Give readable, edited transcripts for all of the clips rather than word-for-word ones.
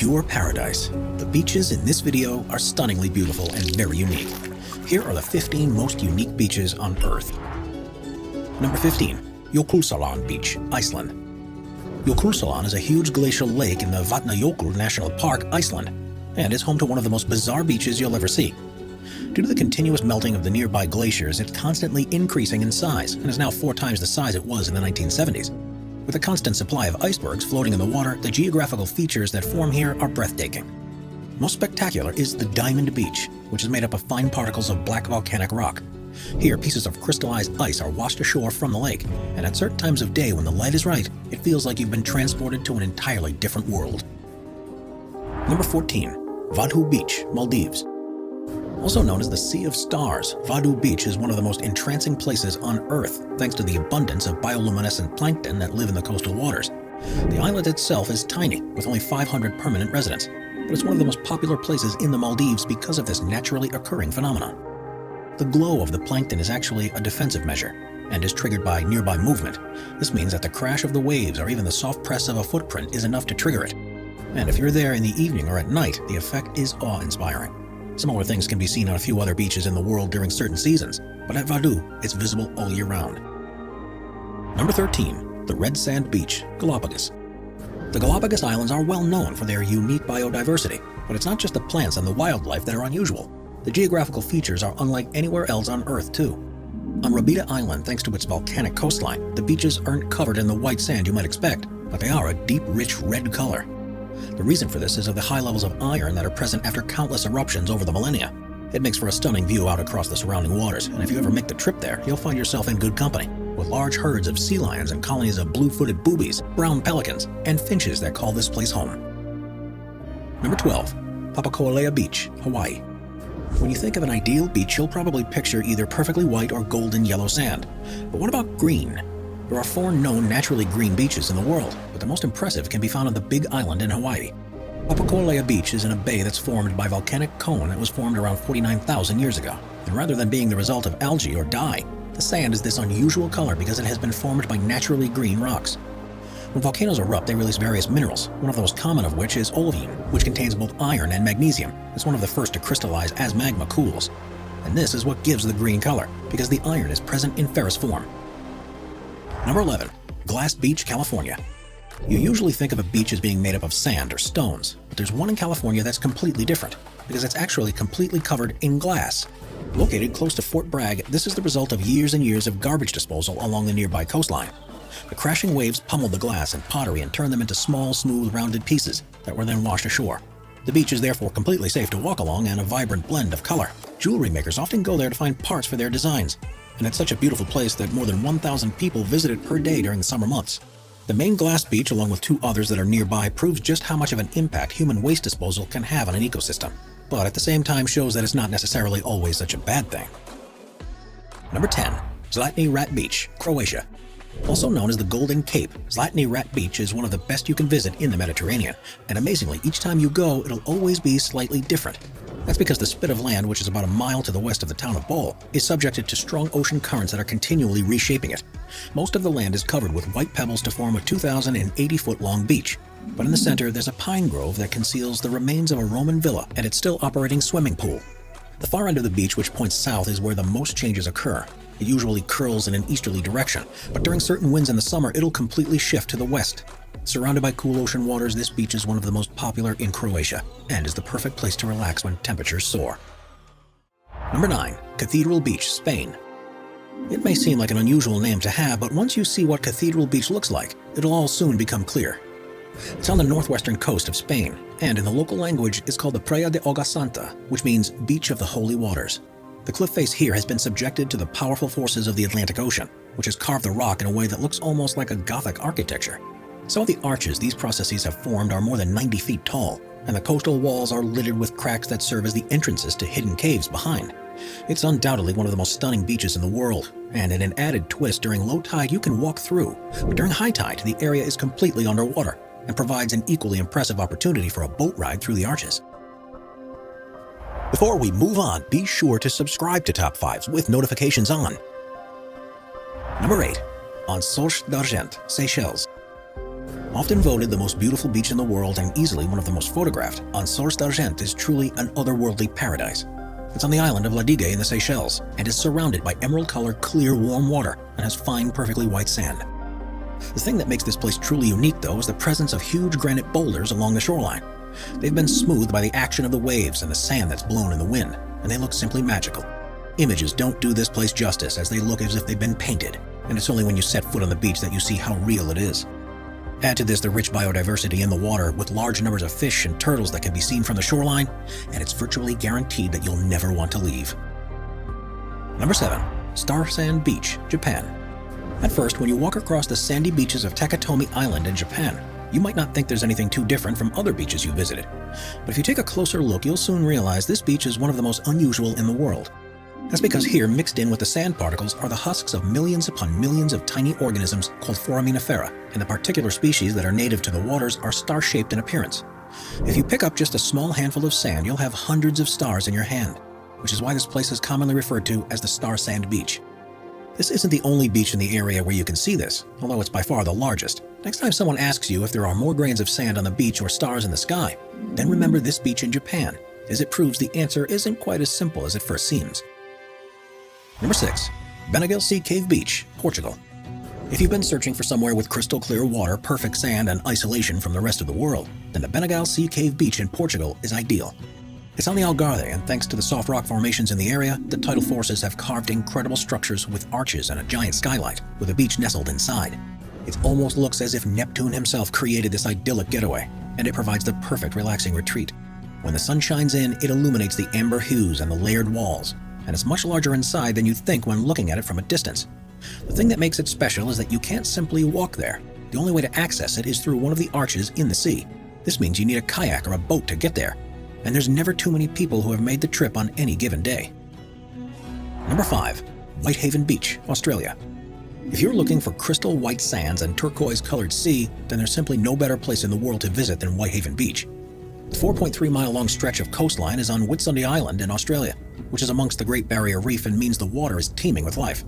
pure paradise. The beaches in this video are stunningly beautiful and very unique. Here are the 15 most unique beaches on Earth. Number 15. Jökulsárlón Beach, Iceland. Jökulsárlón is a huge glacial lake in the Vatnajökull National Park, Iceland, and is home to one of the most bizarre beaches you'll ever see. Due to the continuous melting of the nearby glaciers, it's constantly increasing in size and is now 4 times the size it was in the 1970s. With a constant supply of icebergs floating in the water, the geographical features that form here are breathtaking. Most spectacular is the Diamond Beach, which is made up of fine particles of black volcanic rock. Here, pieces of crystallized ice are washed ashore from the lake, and at certain times of day when the light is right, it feels like you've been transported to an entirely different world. Number 14. Vadhu Beach, Maldives. Also known as the Sea of Stars, Vadhu Beach is one of the most entrancing places on Earth thanks to the abundance of bioluminescent plankton that live in the coastal waters. The island itself is tiny, with only 500 permanent residents, but it's one of the most popular places in the Maldives because of this naturally occurring phenomenon. The glow of the plankton is actually a defensive measure and is triggered by nearby movement. This means that the crash of the waves or even the soft press of a footprint is enough to trigger it. And if you're there in the evening or at night, the effect is awe-inspiring. Similar things can be seen on a few other beaches in the world during certain seasons, but at Vadhu, it's visible all year round. Number 13. The Red Sand Beach, Galapagos. The Galapagos Islands are well known for their unique biodiversity, but it's not just the plants and the wildlife that are unusual. The geographical features are unlike anywhere else on Earth, too. On Rabida Island, thanks to its volcanic coastline, the beaches aren't covered in the white sand you might expect, but they are a deep, rich red color. The reason for this is of the high levels of iron that are present after countless eruptions over the millennia. It makes for a stunning view out across the surrounding waters, and if you ever make the trip there, you'll find yourself in good company, with large herds of sea lions and colonies of blue-footed boobies, brown pelicans, and finches that call this place home. Number 12. Papako'olea Beach, Hawaii. When you think of an ideal beach, you'll probably picture either perfectly white or golden yellow sand. But what about green? There are 4 known naturally green beaches in the world, but the most impressive can be found on the Big Island in Hawaii. Papako'olea Beach is in a bay that's formed by volcanic cone that was formed around 49,000 years ago. And rather than being the result of algae or dye, the sand is this unusual color because it has been formed by naturally green rocks. When volcanoes erupt, they release various minerals, one of the most common of which is olivine, which contains both iron and magnesium. It's one of the first to crystallize as magma cools. And this is what gives the green color, because the iron is present in ferrous form. Number 11. Glass Beach, California. You usually think of a beach as being made up of sand or stones, but there's one in California that's completely different, because it's actually completely covered in glass. Located close to Fort Bragg, this is the result of years and years of garbage disposal along the nearby coastline. The crashing waves pummeled the glass and pottery and turned them into small, smooth, rounded pieces that were then washed ashore. The beach is therefore completely safe to walk along and a vibrant blend of color. Jewelry makers often go there to find parts for their designs, and it's such a beautiful place that more than 1,000 people visit it per day during the summer months. The main glass beach, along with 2 others that are nearby, proves just how much of an impact human waste disposal can have on an ecosystem, but at the same time shows that it's not necessarily always such a bad thing. Number 10. Zlatni Rat Beach, Croatia. Also known as the Golden Cape, Zlatni Rat Beach is one of the best you can visit in the Mediterranean, and amazingly, each time you go, it'll always be slightly different. That's because the spit of land, which is about a mile to the west of the town of Bol, is subjected to strong ocean currents that are continually reshaping it. Most of the land is covered with white pebbles to form a 2,080-foot-long beach, but in the center there's a pine grove that conceals the remains of a Roman villa and its still operating swimming pool. The far end of the beach, which points south, is where the most changes occur. It usually curls in an easterly direction, but during certain winds in the summer, it'll completely shift to the west. Surrounded by cool ocean waters, this beach is one of the most popular in Croatia and is the perfect place to relax when temperatures soar. Number 9. Cathedral Beach, Spain. It may seem like an unusual name to have, but once you see what Cathedral Beach looks like, it'll all soon become clear. It's on the northwestern coast of Spain, and in the local language is called the Praia de Agua Santa, which means Beach of the Holy Waters. The cliff face here has been subjected to the powerful forces of the Atlantic Ocean, which has carved the rock in a way that looks almost like a Gothic architecture. Some of the arches these processes have formed are more than 90 feet tall, and the coastal walls are littered with cracks that serve as the entrances to hidden caves behind. It's undoubtedly one of the most stunning beaches in the world, and in an added twist, during low tide you can walk through, but during high tide the area is completely underwater and provides an equally impressive opportunity for a boat ride through the arches. Before we move on, be sure to subscribe to Top 5s with notifications on. Number 8. Anse d'Argent, Seychelles. Often voted the most beautiful beach in the world and easily one of the most photographed, An Sors d'Argent is truly an otherworldly paradise. It's on the island of Ladigues in the Seychelles and is surrounded by emerald-colored, clear, warm water and has fine, perfectly white sand. The thing that makes this place truly unique, though, is the presence of huge granite boulders along the shoreline. They've been smoothed by the action of the waves and the sand that's blown in the wind, and they look simply magical. Images don't do this place justice, as they look as if they've been painted, and it's only when you set foot on the beach that you see how real it is. Add to this the rich biodiversity in the water, with large numbers of fish and turtles that can be seen from the shoreline, and it's virtually guaranteed that you'll never want to leave. Number 7. Star Sand Beach, Japan. At first, when you walk across the sandy beaches of Takatomi Island in Japan, you might not think there's anything too different from other beaches you visited. But if you take a closer look, you'll soon realize this beach is one of the most unusual in the world. That's because here, mixed in with the sand particles, are the husks of millions upon millions of tiny organisms called foraminifera, and the particular species that are native to the waters are star-shaped in appearance. If you pick up just a small handful of sand, you'll have hundreds of stars in your hand, which is why this place is commonly referred to as the Star Sand Beach. This isn't the only beach in the area where you can see this, although it's by far the largest. Next time someone asks you if there are more grains of sand on the beach or stars in the sky, then remember this beach in Japan, as it proves the answer isn't quite as simple as it first seems. Number 6. Benaguel Sea Cave Beach, Portugal. If you've been searching for somewhere with crystal clear water, perfect sand, and isolation from the rest of the world, then the Benaguel Sea Cave Beach in Portugal is ideal. It's on the Algarve, and thanks to the soft rock formations in the area, the tidal forces have carved incredible structures with arches and a giant skylight, with a beach nestled inside. It almost looks as if Neptune himself created this idyllic getaway, and it provides the perfect relaxing retreat. When the sun shines in, it illuminates the amber hues and the layered walls, and it's much larger inside than you'd think when looking at it from a distance. The thing that makes it special is that you can't simply walk there. The only way to access it is through one of the arches in the sea. This means you need a kayak or a boat to get there, and there's never too many people who have made the trip on any given day. Number 5. Whitehaven Beach, Australia. If you're looking for crystal white sands and turquoise-colored sea, then there's simply no better place in the world to visit than Whitehaven Beach. The 4.3-mile-long stretch of coastline is on Whitsunday Island in Australia, which is amongst the Great Barrier Reef and means the water is teeming with life.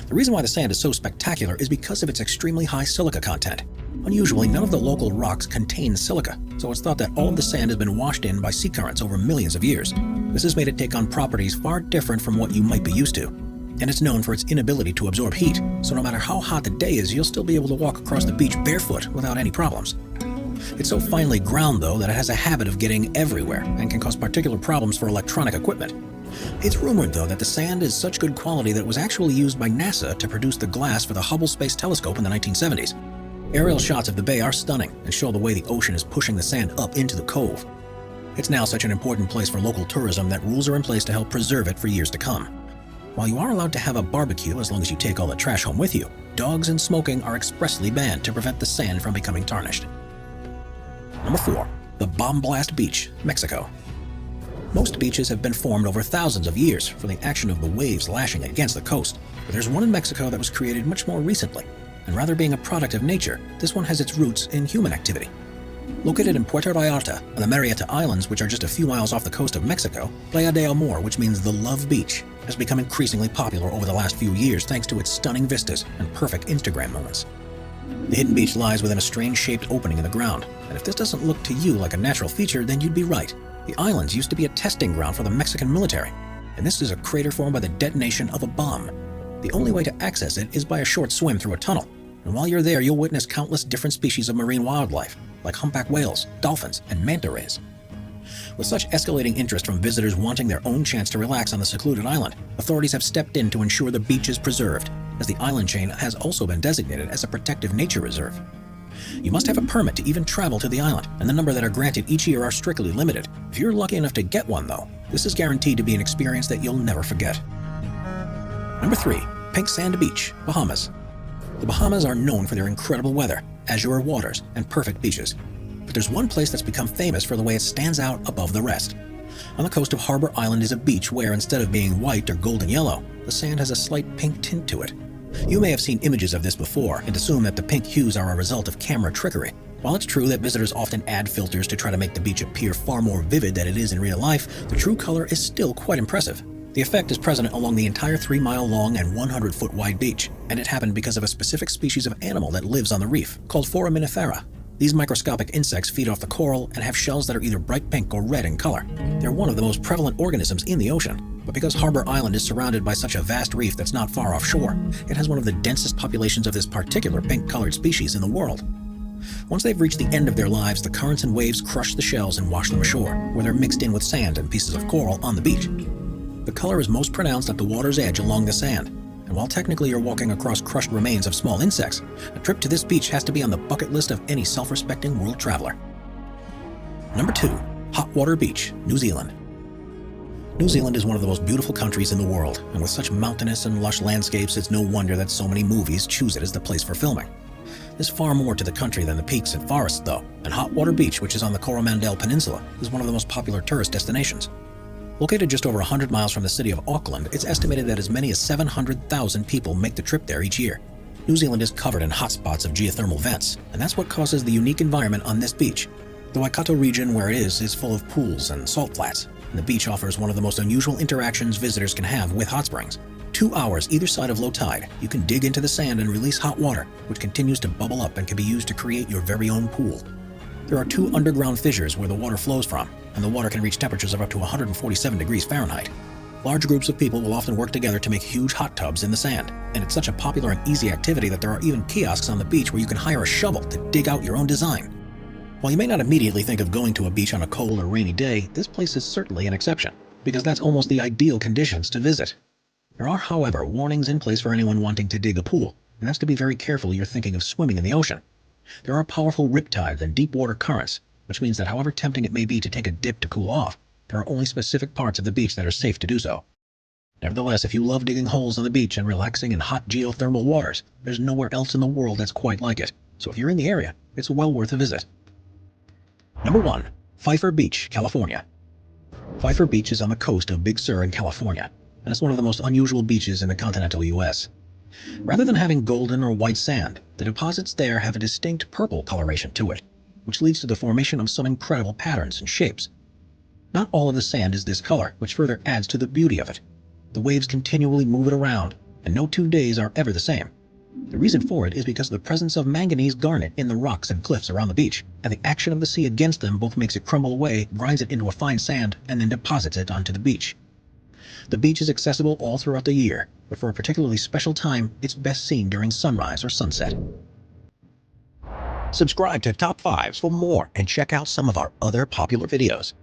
The reason why the sand is so spectacular is because of its extremely high silica content. Unusually, none of the local rocks contain silica, so it's thought that all of the sand has been washed in by sea currents over millions of years. This has made it take on properties far different from what you might be used to. And it's known for its inability to absorb heat, so no matter how hot the day is, you'll still be able to walk across the beach barefoot without any problems. It's so finely ground, though, that it has a habit of getting everywhere and can cause particular problems for electronic equipment. It's rumored, though, that the sand is such good quality that it was actually used by NASA to produce the glass for the Hubble Space Telescope in the 1970s. Aerial shots of the bay are stunning and show the way the ocean is pushing the sand up into the cove. It's now such an important place for local tourism that rules are in place to help preserve it for years to come. While you are allowed to have a barbecue as long as you take all the trash home with you, dogs and smoking are expressly banned to prevent the sand from becoming tarnished. Number 4. The Bomb Blast Beach, Mexico. Most beaches have been formed over thousands of years from the action of the waves lashing against the coast, but there's one in Mexico that was created much more recently, and rather being a product of nature, this one has its roots in human activity. Located in Puerto Vallarta and the Marietta Islands, which are just a few miles off the coast of Mexico, Playa del Amor, which means the Love Beach, has become increasingly popular over the last few years thanks to its stunning vistas and perfect Instagram moments. The hidden beach lies within a strange-shaped opening in the ground, and if this doesn't look to you like a natural feature, then you'd be right. The islands used to be a testing ground for the Mexican military, and this is a crater formed by the detonation of a bomb. The only way to access it is by a short swim through a tunnel, and while you're there, you'll witness countless different species of marine wildlife, like humpback whales, dolphins, and manta rays. With such escalating interest from visitors wanting their own chance to relax on the secluded island, authorities have stepped in to ensure the beach is preserved, as the island chain has also been designated as a protective nature reserve. You must have a permit to even travel to the island, and the number that are granted each year are strictly limited. If you're lucky enough to get one, though, this is guaranteed to be an experience that you'll never forget. Number 3. Pink Sand Beach, Bahamas. The Bahamas are known for their incredible weather, azure waters, and perfect beaches. But there's one place that's become famous for the way it stands out above the rest. On the coast of Harbor Island is a beach where, instead of being white or golden yellow, the sand has a slight pink tint to it. You may have seen images of this before and assume that the pink hues are a result of camera trickery. While it's true that visitors often add filters to try to make the beach appear far more vivid than it is in real life, the true color is still quite impressive. The effect is present along the entire 3-mile-long and 100-foot-wide beach, and it happened because of a specific species of animal that lives on the reef, called Foraminifera. These microscopic insects feed off the coral and have shells that are either bright pink or red in color. They're one of the most prevalent organisms in the ocean, but because Harbor Island is surrounded by such a vast reef that's not far offshore, it has one of the densest populations of this particular pink-colored species in the world. Once they've reached the end of their lives, the currents and waves crush the shells and wash them ashore, where they're mixed in with sand and pieces of coral on the beach. The color is most pronounced at the water's edge along the sand, and while technically you're walking across crushed remains of small insects, a trip to this beach has to be on the bucket list of any self-respecting world traveler. Number 2. Hot Water Beach, New Zealand. New Zealand is one of the most beautiful countries in the world, and with such mountainous and lush landscapes, it's no wonder that so many movies choose it as the place for filming. There's far more to the country than the peaks and forests, though, and Hot Water Beach, which is on the Coromandel Peninsula, is one of the most popular tourist destinations. Located just over 100 miles from the city of Auckland, it's estimated that as many as 700,000 people make the trip there each year. New Zealand is covered in hotspots of geothermal vents, and that's what causes the unique environment on this beach. The Waikato region where it is full of pools and salt flats, and the beach offers one of the most unusual interactions visitors can have with hot springs. 2 hours either side of low tide, you can dig into the sand and release hot water, which continues to bubble up and can be used to create your very own pool. There are 2 underground fissures where the water flows from, and the water can reach temperatures of up to 147 degrees Fahrenheit. Large groups of people will often work together to make huge hot tubs in the sand, and it's such a popular and easy activity that there are even kiosks on the beach where you can hire a shovel to dig out your own design. While you may not immediately think of going to a beach on a cold or rainy day, this place is certainly an exception, because that's almost the ideal conditions to visit. There are, however, warnings in place for anyone wanting to dig a pool, and that's to be very careful you're thinking of swimming in the ocean. There are powerful riptides and deep water currents, which means that however tempting it may be to take a dip to cool off, there are only specific parts of the beach that are safe to do so. Nevertheless, if you love digging holes on the beach and relaxing in hot geothermal waters, there's nowhere else in the world that's quite like it. So if you're in the area, it's well worth a visit. Number 1. Pfeiffer Beach, California. Pfeiffer Beach is on the coast of Big Sur in California, and it's one of the most unusual beaches in the continental U.S. Rather than having golden or white sand, the deposits there have a distinct purple coloration to it, which leads to the formation of some incredible patterns and shapes. Not all of the sand is this color, which further adds to the beauty of it. The waves continually move it around, and no 2 days are ever the same. The reason for it is because of the presence of manganese garnet in the rocks and cliffs around the beach, and the action of the sea against them both makes it crumble away, grinds it into a fine sand, and then deposits it onto the beach. The beach is accessible all throughout the year, but for a particularly special time, it's best seen during sunrise or sunset. Subscribe to Top 5s for more and check out some of our other popular videos.